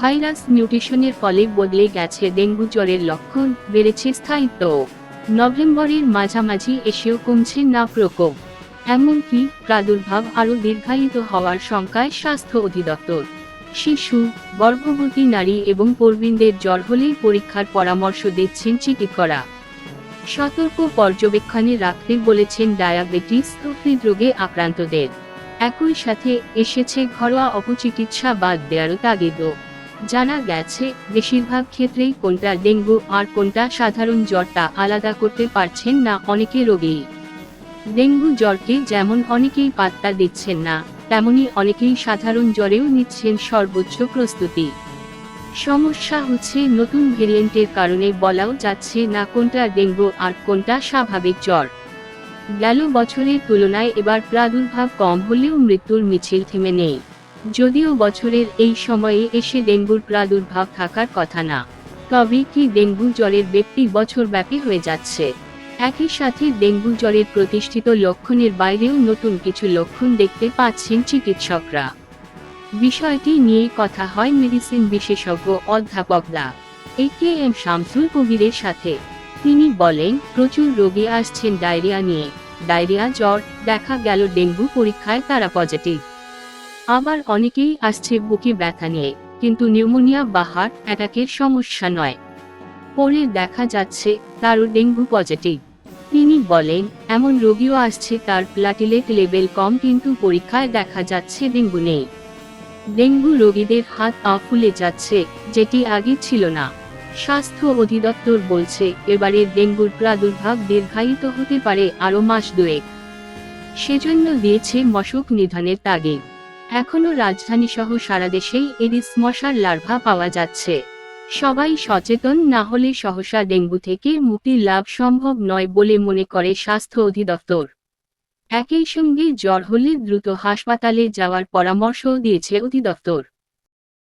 Virus মিউটেশনের ফলে বদলে গেছে ডেঙ্গু জ্বরের লক্ষণ, বেড়েছে স্থায়িত্ব। নভেম্বরের মাঝামাঝি এসেও কমছে না প্রকোপ। এমনকি প্রাদুর্ভাব আরও দীর্ঘায়িত হওয়ার শঙ্কায় স্বাস্থ্য অধিদপ্তর। শিশু, গর্ভবতী নারী এবং প্রবীণদের জ্বর হলেই পরীক্ষার পরামর্শ দিচ্ছেন চিকিৎসকরা। সতর্ক পর্যবেক্ষণে রাখতে বলেছেন ডায়াবেটিস ও হৃদরোগে আক্রান্তদের। একই সাথে এসেছে ঘরোয়া অপচিকিৎসা বাদ দেওয়ারও তাগিদও। জানা গেছে, বেশিরভাগ ক্ষেত্রেই কোনটা ডেঙ্গু আর কোনটা সাধারণ জ্বর তা আলাদা করতে পারছেন না অনেকে রোগী। ডেঙ্গু জ্বরকে যেমন অনেকেই পাত্তা দিচ্ছেন না, তেমনি অনেকেই সাধারণ জ্বরেও নিচ্ছেন সর্বোচ্চ প্রস্তুতি। সমস্যা হচ্ছে নতুন ভেরিয়েন্টের কারণে বলাও যাচ্ছে না কোনটা ডেঙ্গু আর কোনটা স্বাভাবিক জ্বর। গেল বছরের তুলনায় এবার প্রাদুর্ভাব কম হলেও মৃত্যুর মিছিল থেমে নেই। যদিও বছরের এই সময়ে এসে ডেঙ্গুর প্রাদুর্ভাব থাকার কথা না, তবে কি ডেঙ্গু জ্বরের ব্যাপ্তি বছরব্যাপী হয়ে যাচ্ছে। একই সাথে ডেঙ্গু জ্বরের প্রতিষ্ঠিত লক্ষণের বাইরেও নতুন কিছু লক্ষণ দেখতে পাচ্ছেন চিকিৎসকরা। বিষয়টি নিয়ে কথা হয় মেডিসিন বিশেষজ্ঞ অধ্যাপকরা এ.কে.এম. শামসুল কবিরের সাথে। তিনি বলেন, প্রচুর রোগী আসছেন ডায়রিয়া নিয়ে। ডায়রিয়া জ্বর, দেখা গেল ডেঙ্গু পরীক্ষায় তারা পজিটিভ। আবার অনেকেই আসছে বুকে ব্যথা নিয়ে, কিন্তু নিউমোনিয়া বা হার্ট অ্যাটাকের সমস্যা নয়। পরে দেখা যাচ্ছে তারও ডেঙ্গু পজিটিভ। তিনি বলেন, এমন রোগীও আসছে তার প্লাটিলেট লেভেল কম কিন্তু পরীক্ষায় দেখা যাচ্ছে ডেঙ্গু নেই। ডেঙ্গু রোগীদের হাত পা ফুলে যাচ্ছে, যেটি আগে ছিল না। স্বাস্থ্য অধিদপ্তর বলছে, এবারের ডেঙ্গুর প্রাদুর্ভাব দীর্ঘায়িত হতে পারে আরও মাস দুয়েক। সেজন্য দিয়েছে মশক নিধনের তাগিদ। এখনও রাজধানীসহ সারা দেশেই এডিস মশার লার্ভা পাওয়া যাচ্ছে। সবাই সচেতন না হলে সহসা ডেঙ্গু থেকে মুক্তি লাভ সম্ভব নয় বলে মনে করে স্বাস্থ্য অধিদপ্তর। একই সঙ্গে জ্বর হলে দ্রুত হাসপাতালে যাওয়ার পরামর্শও দিয়েছে অধিদপ্তর।